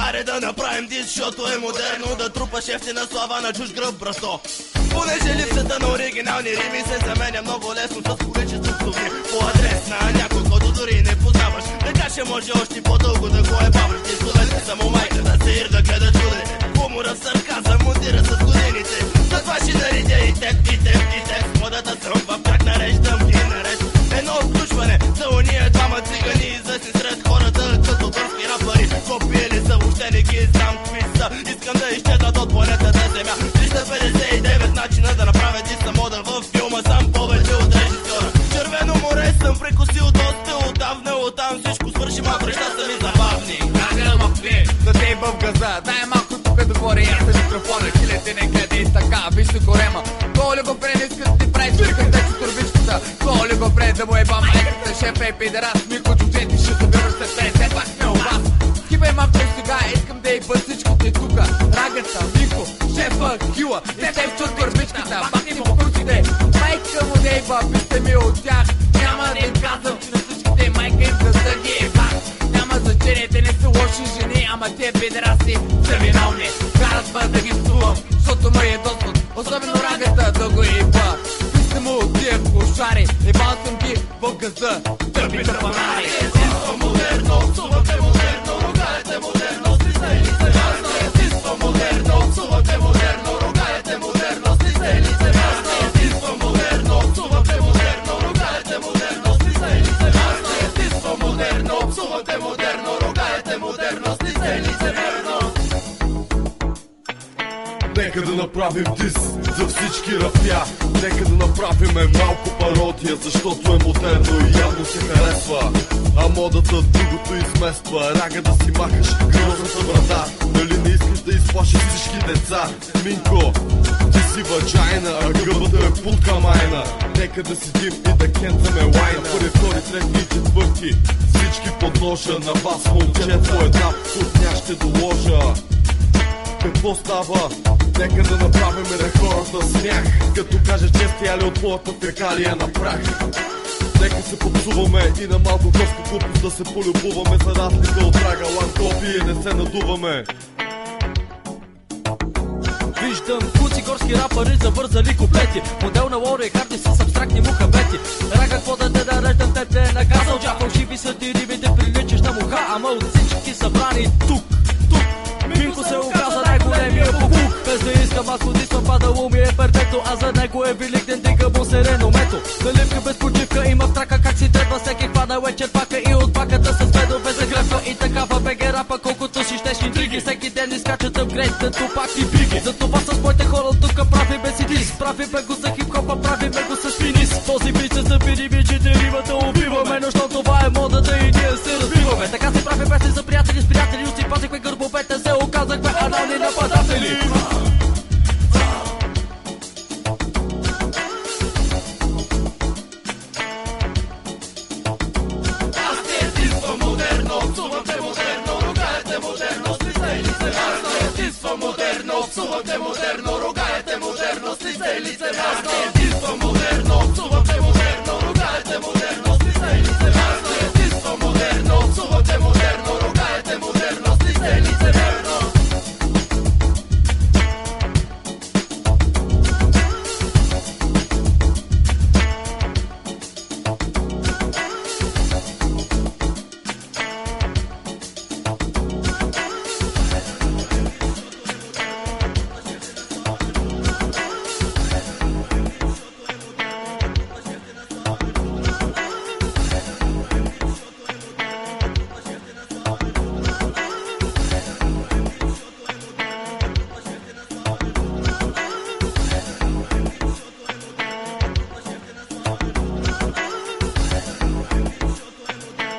Аре да направим дис, защото е модерно да трупаш ефтина слава на чуж гръб, брато. Понеже липсата на оригинални рими се заменя много лесно с количество суми по адрес на някой, който дори не познаваш. Така ще може още по-дълго да го ебаваш. Ти словенци само майката се ир да гледа чудене. Хумора в сарказъм мутира с годините. Затова ще наредя и теб, и теб, и теб. Модата сръмва, как нареждам и наред. Едно включване за уния двама цигани, известни сред хората като турски рапъри. Копиели са, въобще не ги знам какви са. Искам да изчезнат от планетата Земя. 359 начина да направя диса мода във филма, съм повече от режисьора. Червено море съм прекусил доста отдавна, оттам всичко свърши, ма нещата ми забавни. Ага, махни, да те в газа. Дай малко тук да говори, аз съм микрофона. Хилете не гледа и така, вижте корема. Коли го пред, иска да ти прави свирката с турбичката. Коли го пред, да му еба майката. Шеф е пидерас, Мико Джуджети ще събираш се пред. Все пак сме у вас. Хибай малко сега, искам да ебат всичките тука. Рагата, Мико, шефа, Кила. Те те вчат турбичката, бахни му крутите. Майка му да еба, писте ми от тях. Няма да им казвам, че на всичките майка им да ги ебат. Няма значение, те не са лоши жени, ама те пидераси са виновни. Карат ма да ги псувам, защото ме ядосват. Особено рагата да го еба. Писте му от тия кошари, ебал съм ги в газа. Тъпите панари. Естествено модерно, псувате модерно, ругаете модерно, стисте ли се важно. Естествено модерно, псувате модерно, ругаете модерно, стисте ли се важно. Естествено модерно, псувате модерно, ругаете модерно, стисте ли се важно. Естествено модерно, псувате модерно, ругаете модерно, стисте ли се важно. Нека да направим дис за всички рапя. Нека да направим малко пародия, защото е модерно и явно се харесва. А модата другото измества. Рага да си махаш грозната брада. Дали не искаш да изплашиш всички деца? Минко, ти си ваджайна, а гъбата е путка майна. Нека да седим и да кентаме лайна. Първи, втори, трети и четвърти, всички подножа на вас, момче, по една сутня ще доложа. Какво става? Нека да направим хората смях, като кажа, че стояли от твоята фекалия на прах. Нека се попсуваме и на малко горска глупост да се полюбуваме, за разлика от рага лантопи и не се надуваме. Виждам куци горски рапъри завързали куплети. Модел на Лори карти с абстрактни мухабети. Рага, какво да те нареждам, те те е наказал. Джа фалшиви са ти рибите, приличаш на муха. Ама от всички събрани тук. Минко се оказа най-големия пупук. Без да искам, аз подисвам, падало ми е перфекто. А за него е велик ден, дига му се реномето. Заливка без почивка, има в трака как си трябва. Всеки хвана е черпака и от паката с медове загребва. И такава беге рапа, колкото си щеш интриги. Всеки ден изкачат апгрейдите, Тупак и Биги. Затова с моите хора тук прави без идис. Прави бе го за хип-хопа, прави бе го с финис. Този бит се забири бичите, римата убиваме. Но що това е модата и ние се разбиваме. Така се прави песни за приятели с приятели. Усипазихме гърбовете, се оказахме анални нападатели. Аз ти естествено модерно, псувате модерно, ругаете модерно, стисте ли се важно. Естествено модерно, псувате модерно, ругаете модерно, стисте ли се важно. Естествено модерно, псувате модерно, ругаете модерно.